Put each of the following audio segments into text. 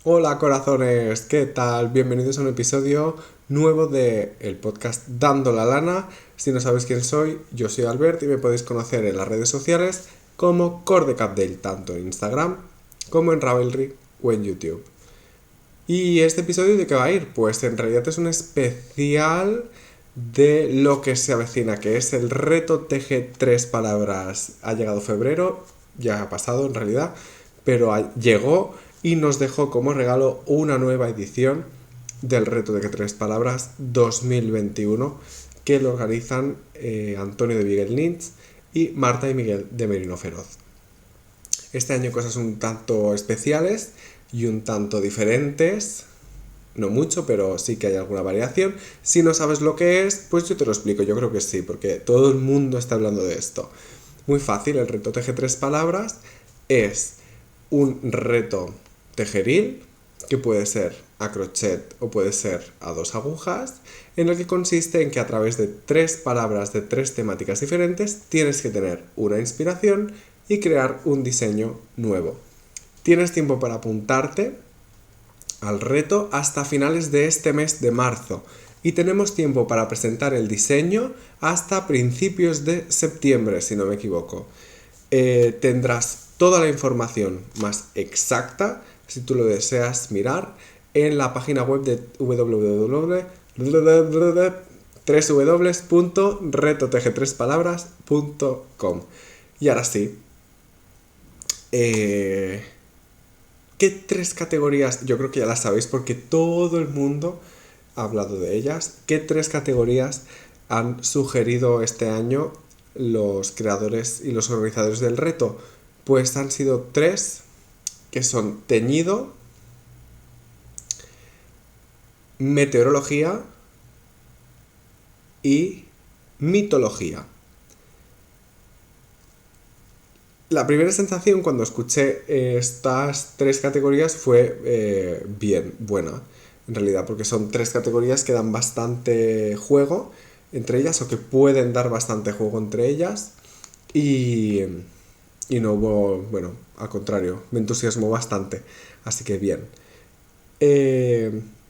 Hola corazones, ¿qué tal? Bienvenidos a un episodio nuevo de el podcast Dando la Lana. Si no sabes quién soy, yo soy Albert y me podéis conocer en las redes sociales como Cordecapdale, tanto en Instagram como en Ravelry o en YouTube. ¿Y este episodio de qué va a ir? Pues en realidad es un especial de lo que se avecina, que es el reto Teje 3 palabras. Ha llegado febrero, ya ha pasado en realidad, pero llegó y nos dejó como regalo una nueva edición del reto de 3 palabras 2021 que lo organizan Antonio de Miguel Lynch y Marta y Miguel de Merino Feroz. Este año cosas un tanto especiales y un tanto diferentes. No mucho, pero sí que hay alguna variación. Si no sabes lo que es, pues yo te lo explico. Yo creo que sí, porque todo el mundo está hablando de esto. Muy fácil, el reto Teje 3 palabras es un reto tejeril, que puede ser a crochet o puede ser a 2 agujas, en el que consiste en que a través de 3 palabras de 3 temáticas diferentes tienes que tener una inspiración y crear un diseño nuevo. Tienes tiempo para apuntarte al reto hasta finales de este mes de marzo y tenemos tiempo para presentar el diseño hasta principios de septiembre, si no me equivoco. Tendrás toda la información más exacta, si tú lo deseas mirar, en la página web de www.retotg3palabras.com. Y ahora sí, ¿qué 3 categorías? Yo creo que ya las sabéis porque todo el mundo ha hablado de ellas. ¿Qué 3 categorías han sugerido este año los creadores y los organizadores del reto? Pues han sido 3, que son teñido, meteorología y mitología. La primera sensación cuando escuché estas 3 categorías fue bien, buena, en realidad, porque son 3 categorías que dan bastante juego entre ellas, o que pueden dar bastante juego entre ellas, y, y no hubo, bueno, al contrario, me entusiasmó bastante, así que bien.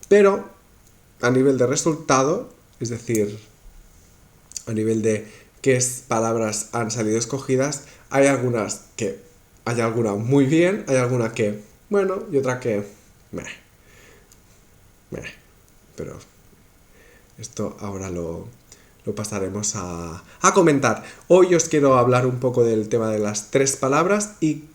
Pero a nivel de resultado, es decir, a nivel de qué palabras han salido escogidas, hay algunas que, hay alguna muy bien, hay alguna que, bueno, y otra que, meh, meh. Pero esto ahora lo pasaremos a comentar. Hoy os quiero hablar un poco del tema de las 3 palabras y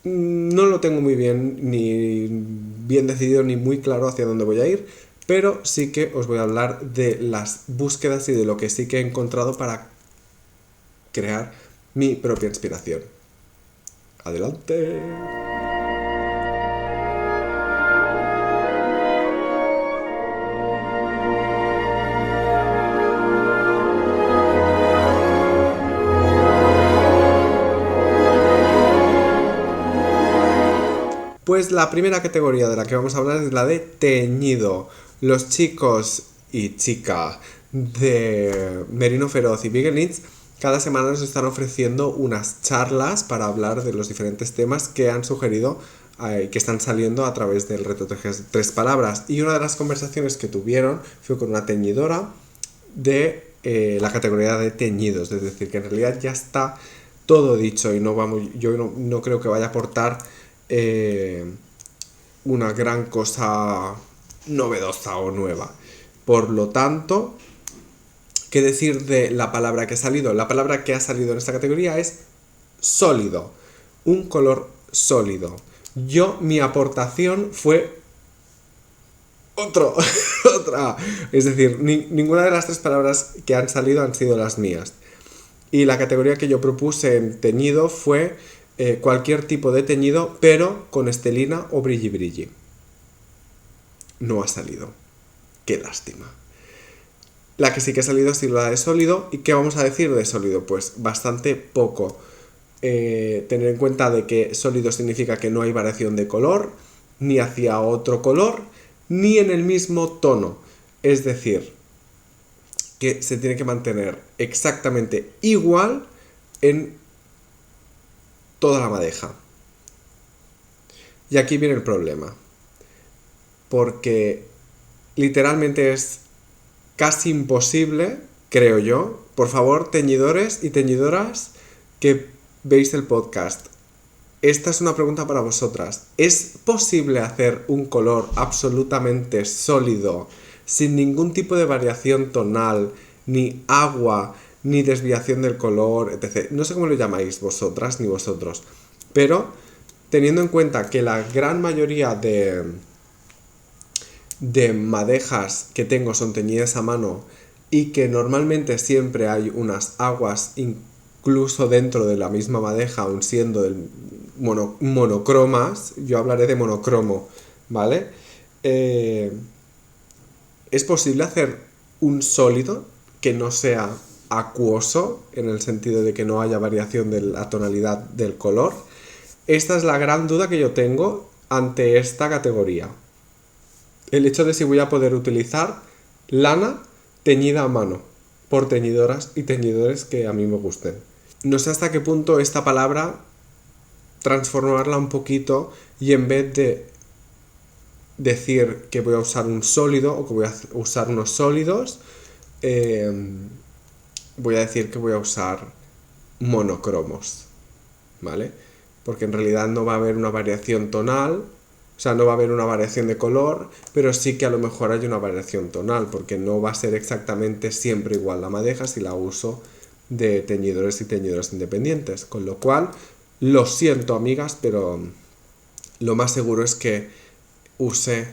no lo tengo muy bien, ni bien decidido, ni muy claro hacia dónde voy a ir, pero sí que os voy a hablar de las búsquedas y de lo que sí que he encontrado para crear mi propia inspiración. Adelante. Pues la primera categoría de la que vamos a hablar es la de teñido. Los chicos y chica de Merino Feroz y Miguel Lynch cada semana nos están ofreciendo unas charlas para hablar de los diferentes temas que han sugerido, que están saliendo a través del reto 3 palabras. Y una de las conversaciones que tuvieron fue con una teñidora de la categoría de teñidos, es decir, que en realidad ya está todo dicho y no vamos, yo no creo que vaya a aportar eh, una gran cosa novedosa o nueva. Por lo tanto, ¿qué decir de la palabra que ha salido? La palabra que ha salido en esta categoría es sólido, un color sólido. Mi aportación fue otro, otra. Es decir, ninguna de las 3 palabras que han salido han sido las mías. Y la categoría que yo propuse en teñido fue cualquier tipo de teñido, pero con estelina o brilli brilli. No ha salido. Qué lástima. La que sí que ha salido ha sido la de sólido. ¿Y qué vamos a decir de sólido? Pues bastante poco. Tener en cuenta de que sólido significa que no hay variación de color, ni hacia otro color, ni en el mismo tono. Es decir, que se tiene que mantener exactamente igual en toda la madeja. Y aquí viene el problema. porque literalmente es casi imposible, creo yo. Por favor, teñidores y teñidoras que veis el podcast, esta es una pregunta para vosotras. ¿Es posible hacer un color absolutamente sólido, sin ningún tipo de variación tonal, ni agua, ni desviación del color, etc.? No sé cómo lo llamáis vosotras ni vosotros, pero teniendo en cuenta que la gran mayoría de madejas que tengo son teñidas a mano y que normalmente siempre hay unas aguas incluso dentro de la misma madeja, aun siendo monocromas, yo hablaré de monocromo, ¿vale? Es posible hacer un sólido que no sea acuoso, en el sentido de que no haya variación de la tonalidad del color. Esta es la gran duda que yo tengo ante esta categoría. El hecho de si voy a poder utilizar lana teñida a mano por teñidoras y teñidores que a mí me gusten. No sé hasta qué punto esta palabra transformarla un poquito y en vez de decir que voy a usar un sólido o que voy a usar unos sólidos, voy a decir que voy a usar monocromos, ¿vale? Porque en realidad no va a haber una variación tonal, o sea, no va a haber una variación de color, pero sí que a lo mejor hay una variación tonal, porque no va a ser exactamente siempre igual la madeja si la uso de teñidores y teñidoras independientes. Con lo cual, lo siento, amigas, pero lo más seguro es que use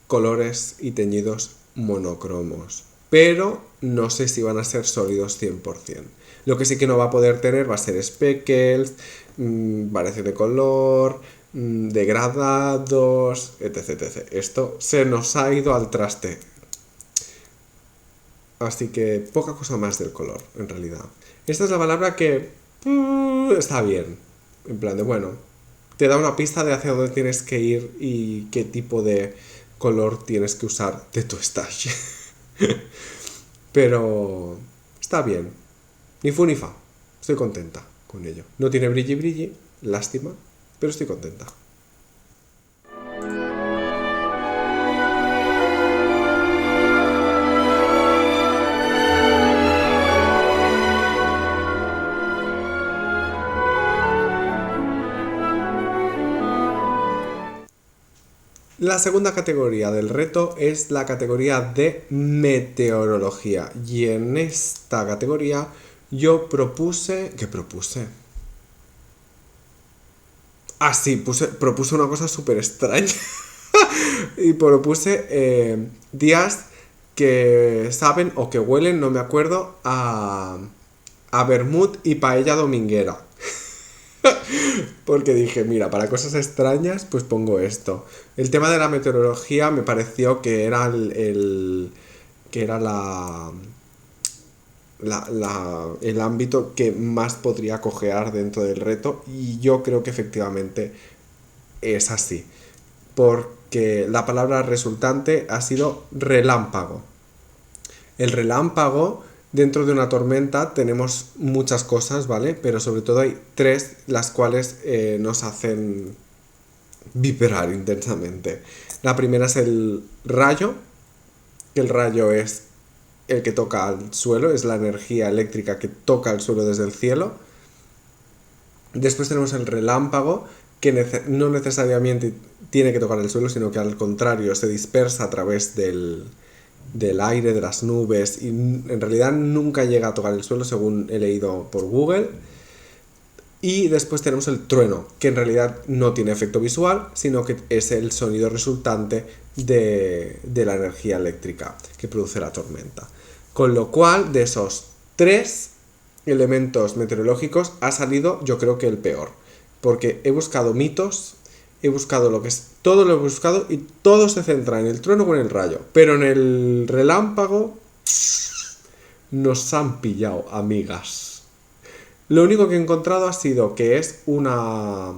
colores y teñidos monocromos. Pero no sé si van a ser sólidos 100%. Lo que sí que no va a poder tener va a ser speckles, variación de color, degradados, etc, etc. Esto se nos ha ido al traste. Así que poca cosa más del color, en realidad. Esta es la palabra que está bien. En plan de, bueno, te da una pista de hacia dónde tienes que ir y qué tipo de color tienes que usar de tu stash. Pero está bien. Ni fu ni fa. Estoy contenta con ello. No tiene brilli brilli, lástima, pero estoy contenta. La segunda categoría del reto es la categoría de meteorología. Y en esta categoría yo propuse... ¿Qué propuse? Ah, sí, propuse una cosa súper extraña. Y propuse días que saben o que huelen, no me acuerdo, a vermut y paella dominguera. Porque dije, mira, para cosas extrañas, pues pongo esto. El tema de la meteorología me pareció que era el ámbito que más podría cojear dentro del reto, y yo creo que efectivamente es así. Porque la palabra resultante ha sido relámpago. El relámpago... Dentro de una tormenta tenemos muchas cosas, ¿vale? Pero sobre todo hay tres las cuales nos hacen vibrar intensamente. La primera es el rayo, que el rayo es el que toca al suelo, es la energía eléctrica que toca al suelo desde el cielo. Después tenemos el relámpago, que no necesariamente tiene que tocar el suelo, sino que al contrario se dispersa a través del aire, de las nubes, y en realidad nunca llega a tocar el suelo, según he leído por Google. Y después tenemos el trueno, que en realidad no tiene efecto visual, sino que es el sonido resultante de la energía eléctrica que produce la tormenta. Con lo cual, de esos tres elementos meteorológicos ha salido, yo creo que el peor, porque he buscado mitos, he buscado lo que es, todo lo he buscado y todo se centra en el trueno con el rayo. Pero en el relámpago nos han pillado, amigas. Lo único que he encontrado ha sido que es una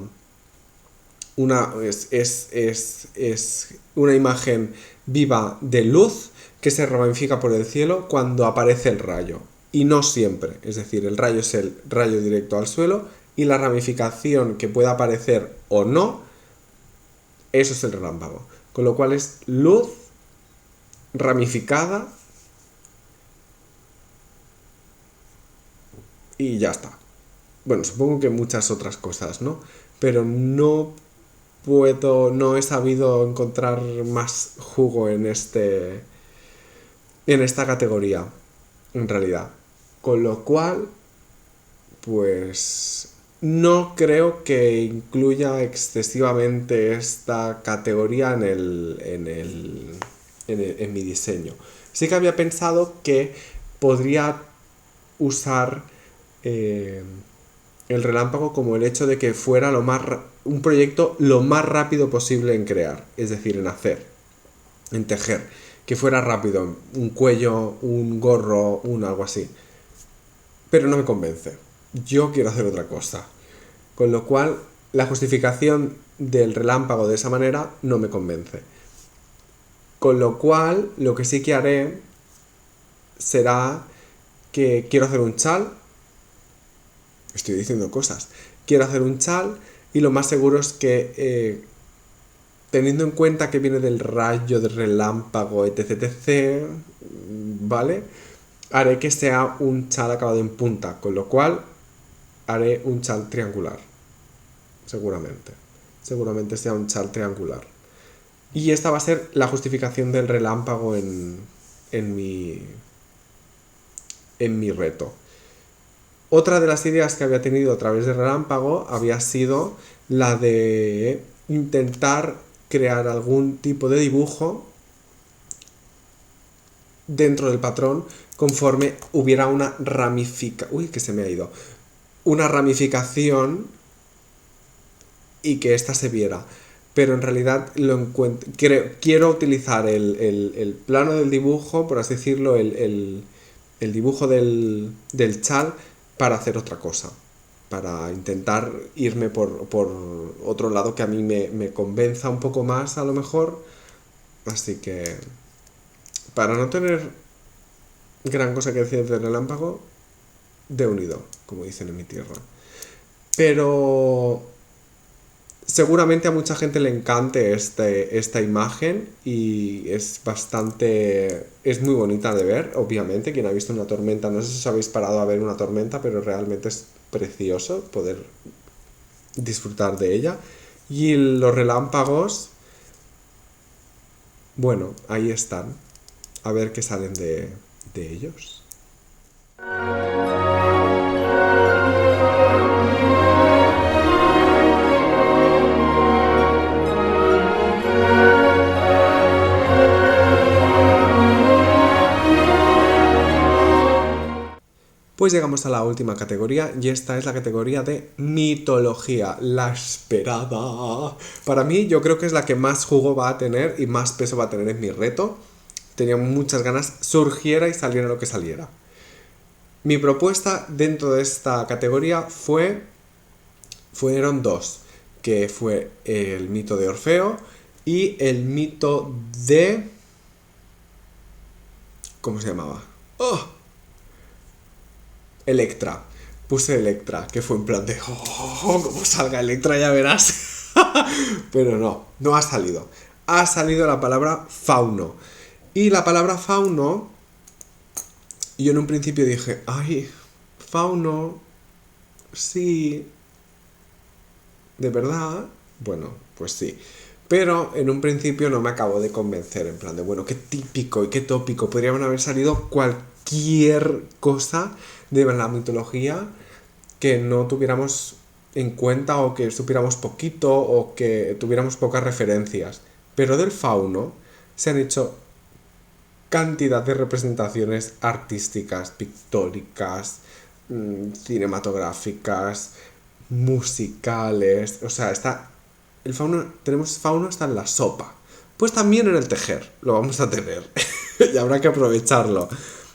imagen viva de luz que se ramifica por el cielo cuando aparece el rayo. Y no siempre. Es decir, el rayo es el rayo directo al suelo y la ramificación que pueda aparecer o no, eso es el relámpago. Con lo cual es luz ramificada y ya está. Bueno, supongo que muchas otras cosas, ¿no? Pero no he sabido encontrar más jugo en esta categoría, en realidad. Con lo cual, pues no creo que incluya excesivamente esta categoría en mi diseño. Sí que había pensado que podría usar el relámpago como el hecho de que fuera un proyecto lo más rápido posible en crear, es decir, en hacer, en tejer, que fuera rápido, un cuello, un gorro, algo así. Pero no me convence. Yo quiero hacer otra cosa. Con lo cual, la justificación del relámpago de esa manera no me convence. Con lo cual, lo que sí que haré será que quiero hacer un chal. Estoy diciendo cosas. Quiero hacer un chal y lo más seguro es que, teniendo en cuenta que viene del rayo, del relámpago, etc, ¿vale? Haré que sea un chal acabado en punta, con lo cual haré un chal triangular. Seguramente sea un chal triangular. Y esta va a ser la justificación del relámpago en mi reto. Otra de las ideas que había tenido a través del relámpago había sido la de intentar crear algún tipo de dibujo dentro del patrón conforme hubiera una una ramificación y que ésta se viera. Pero en realidad quiero utilizar el plano del dibujo, por así decirlo, el dibujo del chal para hacer otra cosa, para intentar irme por otro lado que a mí me convenza un poco más a lo mejor. Así que, para no tener gran cosa que decir del relámpago, de unido, como dicen en mi tierra. Pero seguramente a mucha gente le encante esta imagen y es muy bonita de ver, obviamente. Quien ha visto una tormenta, no sé si os habéis parado a ver una tormenta, pero realmente es precioso poder disfrutar de ella. Y los relámpagos, bueno, ahí están. A ver qué salen de ellos. Pues llegamos a la última categoría y esta es la categoría de mitología, la esperada. Para mí yo creo que es la que más jugo va a tener y más peso va a tener en mi reto. Tenía muchas ganas, surgiera y saliera lo que saliera. Mi propuesta dentro de esta categoría fueron dos, que fue el mito de Orfeo y el mito de... ¿Cómo se llamaba? ¡Oh! Electra. Puse Electra, que fue en plan de... ¡Oh! Como salga Electra ya verás. Pero no ha salido. Ha salido la palabra fauno. Y la palabra fauno, yo en un principio dije, ay, fauno, sí, ¿de verdad? Bueno, pues sí. Pero en un principio no me acabó de convencer, en plan de, bueno, qué típico y qué tópico. Podrían haber salido cualquier cosa de la mitología que no tuviéramos en cuenta o que supiéramos poquito o que tuviéramos pocas referencias. Pero del fauno se han hecho cantidad de representaciones artísticas, pictóricas, cinematográficas, musicales. O sea, tenemos fauno hasta en la sopa. Pues también en el tejer lo vamos a tener. Y habrá que aprovecharlo.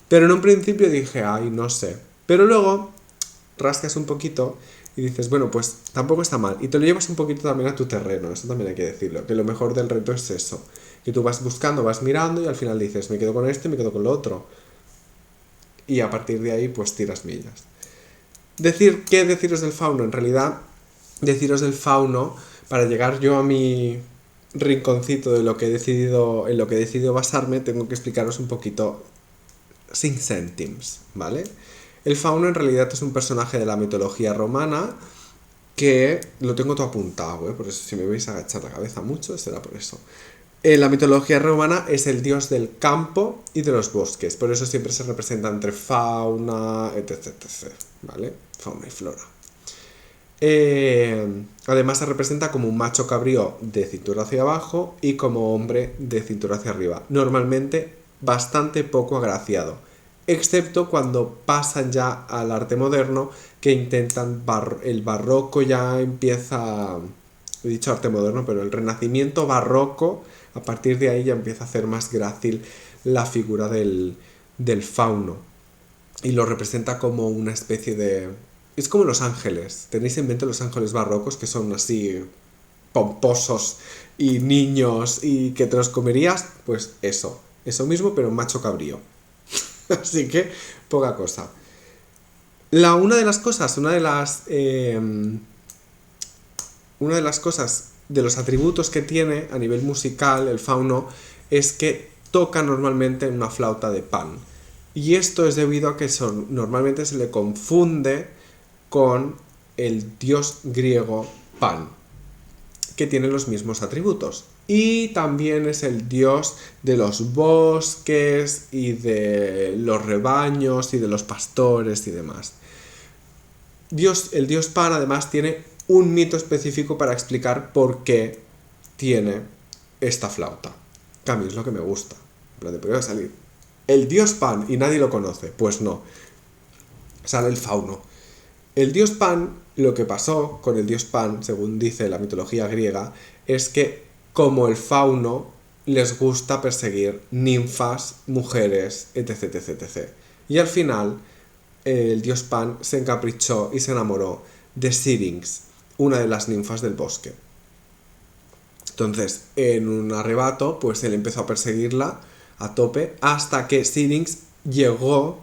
Pero en un principio dije, ay, no sé. Pero luego rascas un poquito y dices, bueno, pues tampoco está mal. Y te lo llevas un poquito también a tu terreno, eso también hay que decirlo. Que lo mejor del reto es eso. Que tú vas buscando, vas mirando y al final dices, me quedo con esto y me quedo con lo otro. Y a partir de ahí, pues tiras millas. ¿Qué deciros del fauno? En realidad, deciros del fauno, para llegar yo a mi rinconcito de lo que he decidido, en lo que he decidido basarme, tengo que explicaros un poquito sin céntims, ¿vale? El fauno en realidad es un personaje de la mitología romana que lo tengo todo apuntado, por eso si me veis agachar la cabeza mucho será por eso. En la mitología romana es el dios del campo y de los bosques, por eso siempre se representa entre fauna, etc, ¿vale? Fauna y flora. Además se representa como un macho cabrío de cintura hacia abajo y como hombre de cintura hacia arriba, normalmente bastante poco agraciado, excepto cuando pasan ya al arte moderno, que intentan el barroco ya empieza, he dicho arte moderno, pero el renacimiento barroco, a partir de ahí ya empieza a hacer más grácil la figura del fauno y lo representa como una especie de... Es como los ángeles. Tenéis en mente los ángeles barrocos que son así pomposos y niños y que te los comerías, pues eso mismo, pero macho cabrío. Así que poca cosa. Una de las cosas de los atributos que tiene a nivel musical el fauno es que toca normalmente una flauta de pan. Y esto es debido a que normalmente se le confunde con el dios griego Pan, que tiene los mismos atributos. Y también es el dios de los bosques y de los rebaños y de los pastores y demás. El dios Pan además tiene un mito específico para explicar por qué tiene esta flauta. Que a mí es lo que me gusta. Pero podría salir el dios Pan y nadie lo conoce. Pues no. Sale el fauno. El dios Pan, lo que pasó con el dios Pan, según dice la mitología griega, es que como el fauno les gusta perseguir ninfas, mujeres, etc. Y al final el dios Pan se encaprichó y se enamoró de Syrinx, una de las ninfas del bosque. Entonces, en un arrebato, pues él empezó a perseguirla a tope hasta que Syrinx llegó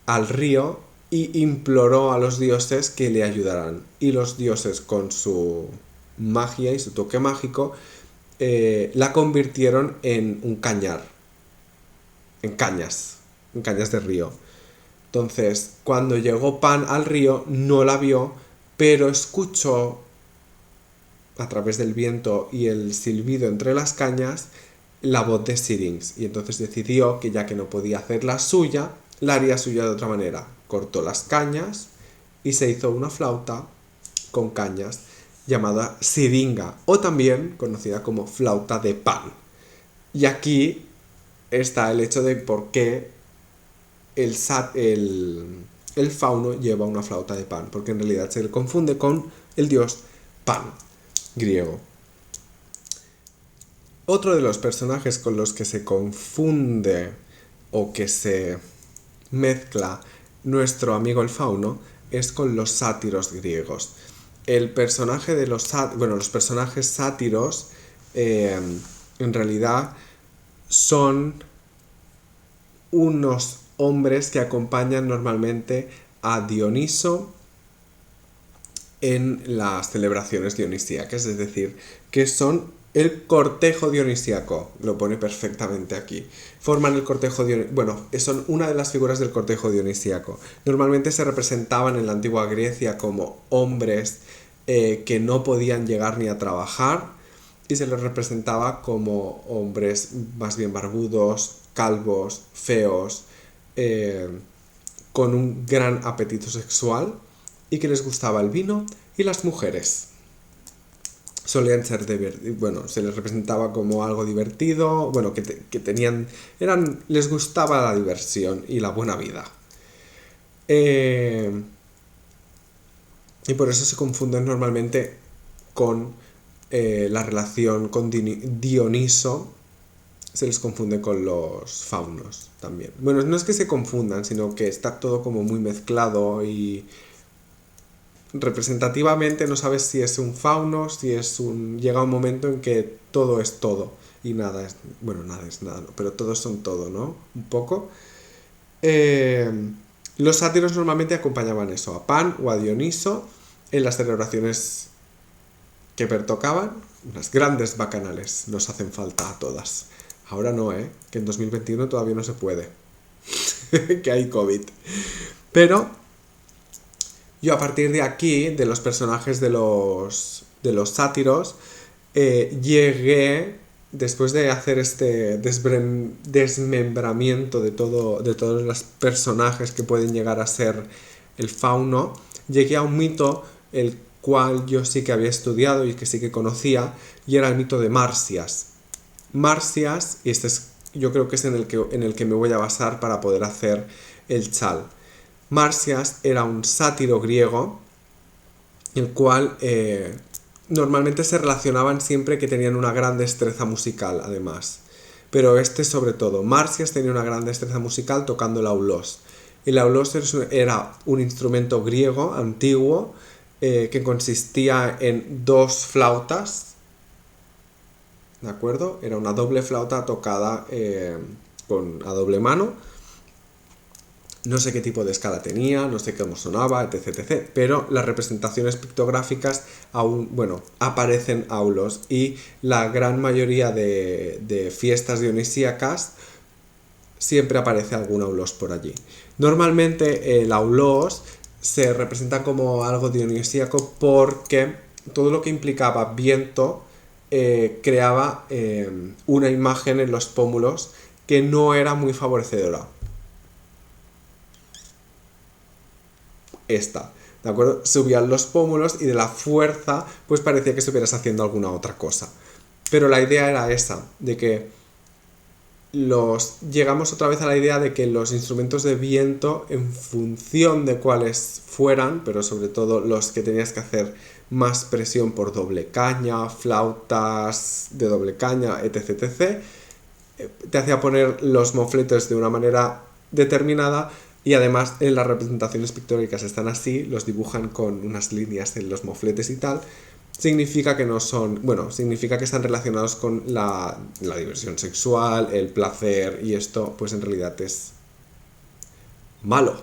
al río y imploró a los dioses que le ayudaran. Y los dioses, con su magia y su toque mágico, la convirtieron en un cañar. En cañas de río. Entonces, cuando llegó Pan al río, no la vio, pero escuchó a través del viento y el silbido entre las cañas la voz de Syrinx. Y entonces decidió que ya que no podía hacer la suya, la haría suya de otra manera. Cortó las cañas y se hizo una flauta con cañas llamada siringa, o también conocida como flauta de pan. Y aquí está el hecho de por qué el fauno lleva una flauta de pan, porque en realidad se le confunde con el dios Pan, griego. Otro de los personajes con los que se confunde o que se mezcla nuestro amigo el fauno es con los sátiros griegos. El personaje de los personajes sátiros en realidad son unos hombres que acompañan normalmente a Dioniso en las celebraciones dionisíacas, es decir, que son el cortejo dionisíaco, lo pone perfectamente aquí. Forman el cortejo son una de las figuras del cortejo dionisíaco. Normalmente se representaban en la antigua Grecia como hombres que no podían llegar ni a trabajar, y se les representaba como hombres más bien barbudos, calvos, feos, con un gran apetito sexual y que les gustaba el vino y las mujeres. Solían ser se les representaba como algo divertido, que tenían, les gustaba la diversión y la buena vida. Y por eso se confunden normalmente con la relación con Dioniso, se les confunde con los faunos también. Bueno, no es que se confundan, sino que está todo como muy mezclado y representativamente no sabes si es un fauno, llega un momento en que todo es todo y nada es nada, ¿no? Pero todos son todo, ¿no? Un poco. Los sátiros normalmente acompañaban a Pan o a Dioniso en las celebraciones que pertocaban, unas grandes bacanales nos hacen falta a todas. Ahora no, que en 2021 todavía no se puede, que hay COVID. Pero yo a partir de aquí, de los personajes de los sátiros, llegué, después de hacer este desmembramiento de todos los personajes que pueden llegar a ser el fauno, llegué a un mito el cual yo sí que había estudiado y que sí que conocía, y era el mito de Marsias. Marsias, y este es, yo creo que es en el que me voy a basar para poder hacer el chal. Marsias era un sátiro griego, el cual normalmente se relacionaban siempre que tenían una gran destreza musical, además. Pero sobre todo, Marsias tenía una gran destreza musical tocando el aulos. El aulos era un instrumento griego antiguo que consistía en 2 flautas, ¿de acuerdo? Era una doble flauta tocada a doble mano. No sé qué tipo de escala tenía, no sé cómo sonaba, etc. Pero las representaciones pictográficas aún, aparecen aulos, y la gran mayoría de fiestas dionisíacas siempre aparece algún aulos por allí. Normalmente el aulos se representa como algo dionisíaco porque todo lo que implicaba viento creaba una imagen en los pómulos que no era muy favorecedora. ¿De acuerdo? Subían los pómulos y de la fuerza pues parecía que estuvieras haciendo alguna otra cosa. Pero la idea era esa, de que llegamos otra vez a la idea de que los instrumentos de viento, en función de cuáles fueran, pero sobre todo los que tenías que hacer más presión por doble caña, flautas de doble caña, etc., te hacía poner los mofletes de una manera determinada. Y además en las representaciones pictóricas están así, los dibujan con unas líneas en los mofletes y tal. Significa que no son, significa que están relacionados con la diversión sexual, el placer, y esto pues en realidad es malo.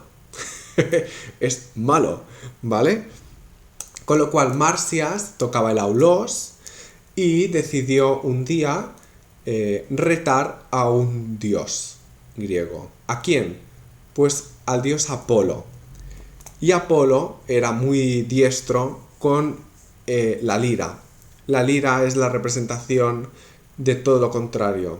Es malo, ¿vale? Con lo cual Marsias tocaba el aulos y decidió un día retar a un dios griego. ¿A quién? Pues al dios Apolo. Y Apolo era muy diestro con la lira. La lira es la representación de todo lo contrario.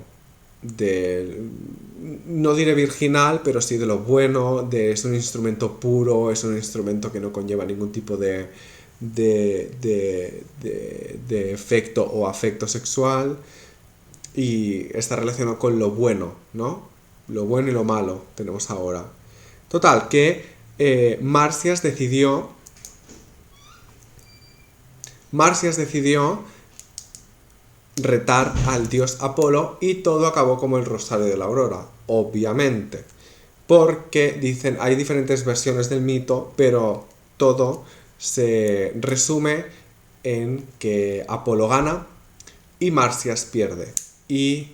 No diré virginal, pero sí de lo bueno, es un instrumento puro, es un instrumento que no conlleva ningún tipo de efecto o afecto sexual, y está relacionado con lo bueno, ¿no? Lo bueno y lo malo tenemos ahora. Total, que Marsias decidió retar al dios Apolo, y todo acabó como el Rosario de la Aurora, obviamente. Porque dicen, hay diferentes versiones del mito, pero todo se resume en que Apolo gana y Marsias pierde. Y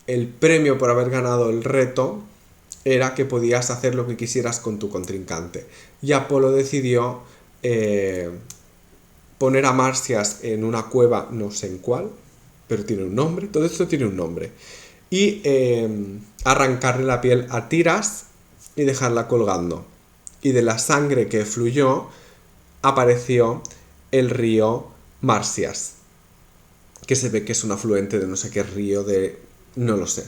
el premio por haber ganado el reto era que podías hacer lo que quisieras con tu contrincante. Y Apolo decidió poner a Marsias en una cueva, no sé en cuál, pero tiene un nombre, todo esto tiene un nombre, y arrancarle la piel a tiras y dejarla colgando. Y de la sangre que fluyó apareció el río Marsias, que se ve que es un afluente de no sé qué río, no lo sé.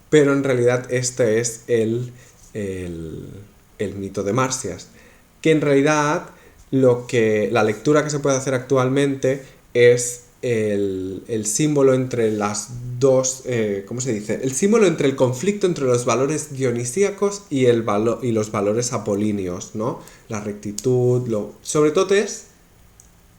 Pero en realidad este es el mito de Marsias, que en realidad la lectura que se puede hacer actualmente es el símbolo entre las dos, ¿cómo se dice? El símbolo entre el conflicto entre los valores dionisíacos y los valores apolíneos, ¿no? La rectitud, sobre todo es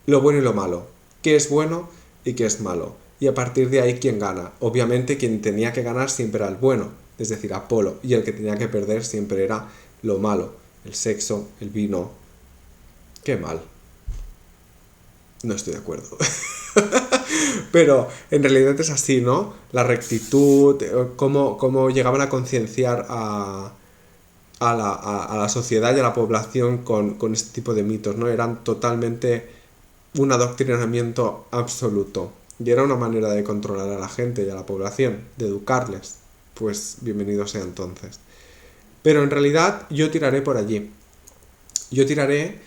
lo bueno y lo malo, qué es bueno y qué es malo. Y a partir de ahí, ¿quién gana? Obviamente quien tenía que ganar siempre era el bueno, es decir, Apolo, y el que tenía que perder siempre era lo malo, el sexo, el vino. Qué mal. No estoy de acuerdo. Pero en realidad es así, ¿no? La rectitud, cómo llegaban a concienciar a la sociedad y a la población con este tipo de mitos, ¿no? Eran totalmente un adoctrinamiento absoluto. y era una manera de controlar a la gente y a la población, de educarles, pues bienvenido sea entonces. Pero en realidad yo tiraré por allí. Yo tiraré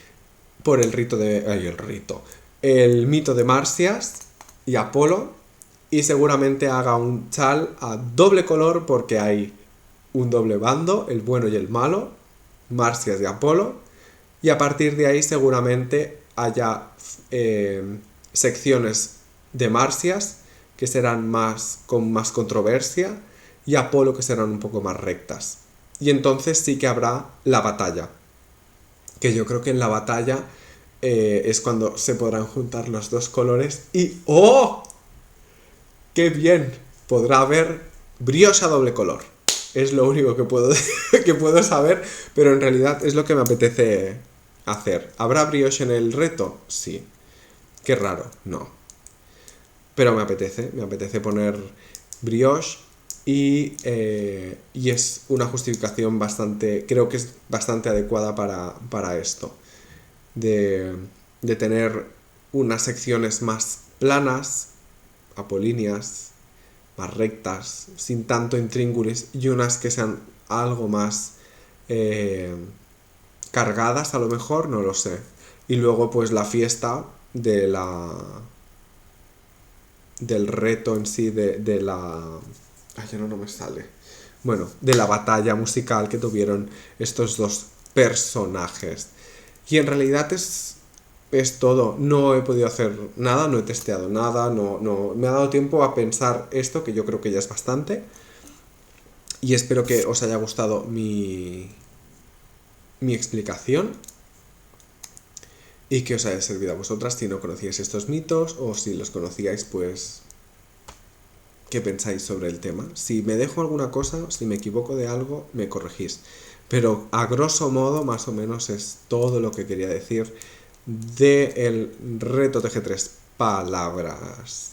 por el rito de... Ay, el rito. El mito de Marsias y Apolo. Y seguramente haga un chal a doble color porque hay un doble bando, el bueno y el malo, Marsias y Apolo. Y a partir de ahí seguramente haya secciones de Marsias que serán más con más controversia y Apolo que serán un poco más rectas. Y entonces sí que habrá la batalla. Que yo creo que en la batalla es cuando se podrán juntar los dos colores y ¡oh! ¡Qué bien! Podrá haber brioche a doble color. Es lo único que puedo, que puedo saber, pero en realidad es lo que me apetece hacer. ¿Habrá brioche en el reto? Sí. Qué raro, no. Pero me apetece poner brioche y es una justificación bastante, creo que es bastante adecuada para esto. De tener unas secciones más planas, apolíneas, más rectas, sin tanto intríngulis, y unas que sean algo más cargadas, a lo mejor, no lo sé. Y luego pues la fiesta del reto en sí, de la... Ay, ya no me sale. Bueno, de la batalla musical que tuvieron estos dos personajes. Y en realidad es todo. No he podido hacer nada, no he testeado nada, no me ha dado tiempo a pensar esto, que yo creo que ya es bastante. Y espero que os haya gustado mi explicación y que os haya servido a vosotras si no conocíais estos mitos, o si los conocíais, pues qué pensáis sobre el tema. Si me dejo alguna cosa, si me equivoco de algo, me corregís. Pero a grosso modo, más o menos, es todo lo que quería decir del reto TG3 palabras.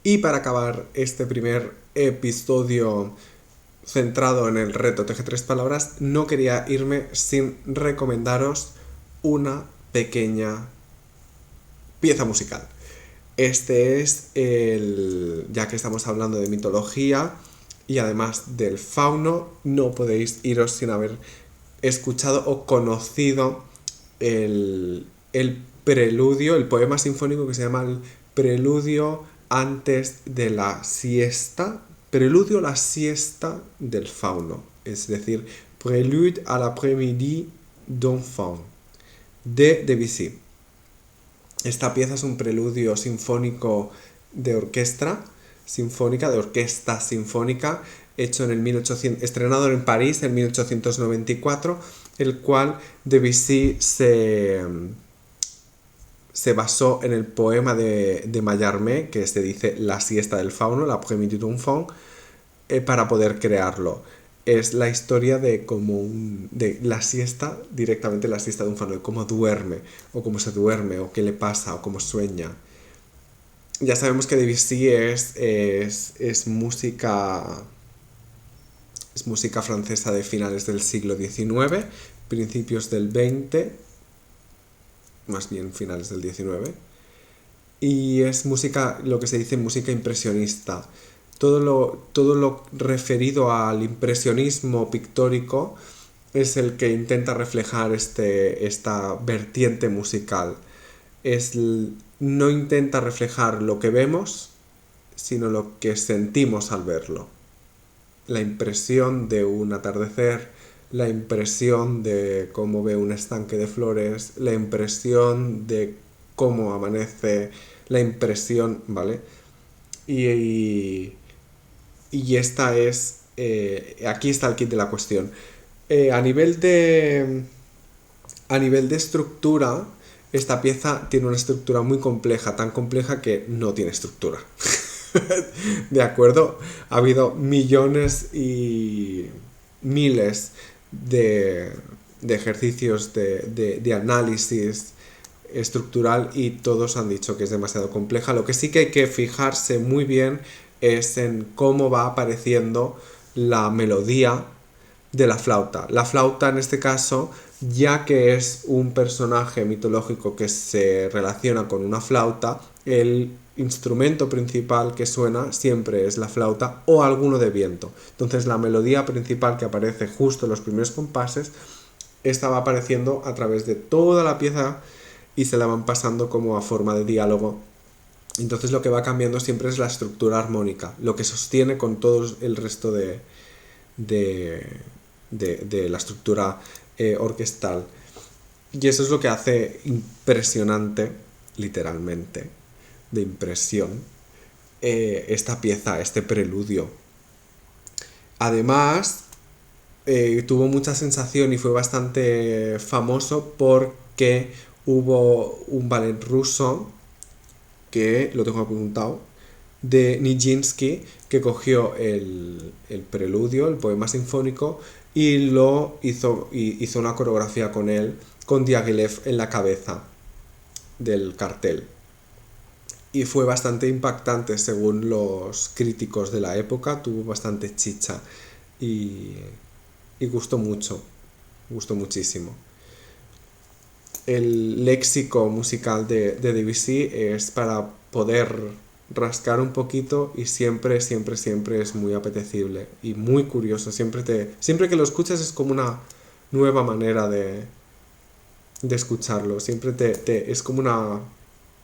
Y para acabar este primer episodio centrado en el reto TG3 palabras, no quería irme sin recomendaros una pequeña pieza musical. Este es ya que estamos hablando de mitología y además del fauno, no podéis iros sin haber escuchado o conocido el preludio, el poema sinfónico que se llama el Preludio antes de la siesta, Preludio a la siesta del fauno, es decir, Prélude à l'après-midi d'un faun, de Debussy. Esta pieza es un preludio sinfónico de orquesta sinfónica, hecho en el 1800, estrenado en París en 1894, el cual Debussy se basó en el poema de Mallarmé, que se dice La siesta del fauno, l'après-midi d'un faun, para poder crearlo. Es la historia de la siesta, directamente la siesta de un fauno, de cómo duerme, o cómo se duerme, o qué le pasa, o cómo sueña. Ya sabemos que Debussy es música francesa de finales del siglo XIX, principios del XX, más bien finales del XIX, y es música, lo que se dice música impresionista. Todo lo referido al impresionismo pictórico es el que intenta reflejar esta vertiente musical. No intenta reflejar lo que vemos, sino lo que sentimos al verlo. La impresión de un atardecer, la impresión de cómo ve un estanque de flores, la impresión de cómo amanece, la impresión, ¿vale? Y esta es... aquí está el kit de la cuestión. A nivel de estructura, esta pieza tiene una estructura muy compleja, tan compleja que no tiene estructura. ¿De acuerdo? Ha habido millones y miles de ejercicios de análisis estructural y todos han dicho que es demasiado compleja. Lo que sí que hay que fijarse muy bien es en cómo va apareciendo la melodía de la flauta. La flauta en este caso, ya que es un personaje mitológico que se relaciona con una flauta, el instrumento principal que suena siempre es la flauta o alguno de viento. Entonces la melodía principal que aparece justo en los primeros compases, esta va apareciendo a través de toda la pieza y se la van pasando como a forma de diálogo. Entonces lo que va cambiando siempre es la estructura armónica, lo que sostiene con todo el resto de la estructura orquestal. Y eso es lo que hace impresionante, literalmente, de impresión, esta pieza, este preludio. Además, tuvo mucha sensación y fue bastante famoso porque hubo un ballet ruso, que lo tengo apuntado, de Nijinsky, que cogió el preludio, el poema sinfónico, y lo hizo una coreografía con él, con Diaghilev en la cabeza del cartel. Y fue bastante impactante según los críticos de la época, tuvo bastante chicha y gustó mucho, gustó muchísimo. El léxico musical de Debussy es para poder rascar un poquito y siempre es muy apetecible y muy curioso. Siempre que lo escuchas es como una nueva manera de escucharlo. Siempre es como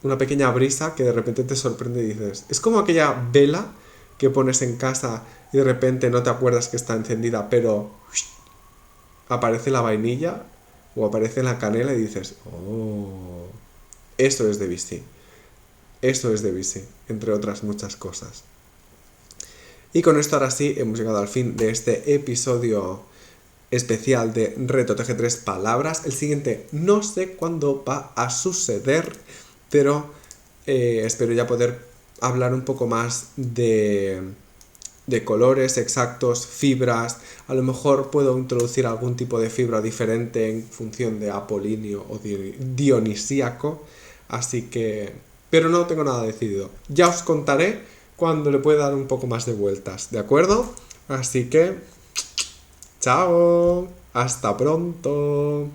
una pequeña brisa que de repente te sorprende y dices... Es como aquella vela que pones en casa y de repente no te acuerdas que está encendida, pero aparece la vainilla o aparece la canela y dices, oh, eso es Debussy. Eso es Debussy, entre otras muchas cosas. Y con esto ahora sí hemos llegado al fin de este episodio especial de Reto Teje 3 Palabras. El siguiente no sé cuándo va a suceder, pero espero ya poder hablar un poco más de colores exactos, fibras. A lo mejor puedo introducir algún tipo de fibra diferente en función de apolíneo o dionisíaco. Así que... pero no tengo nada decidido. Ya os contaré cuando le pueda dar un poco más de vueltas, ¿de acuerdo? Así que... ¡chao! ¡Hasta pronto!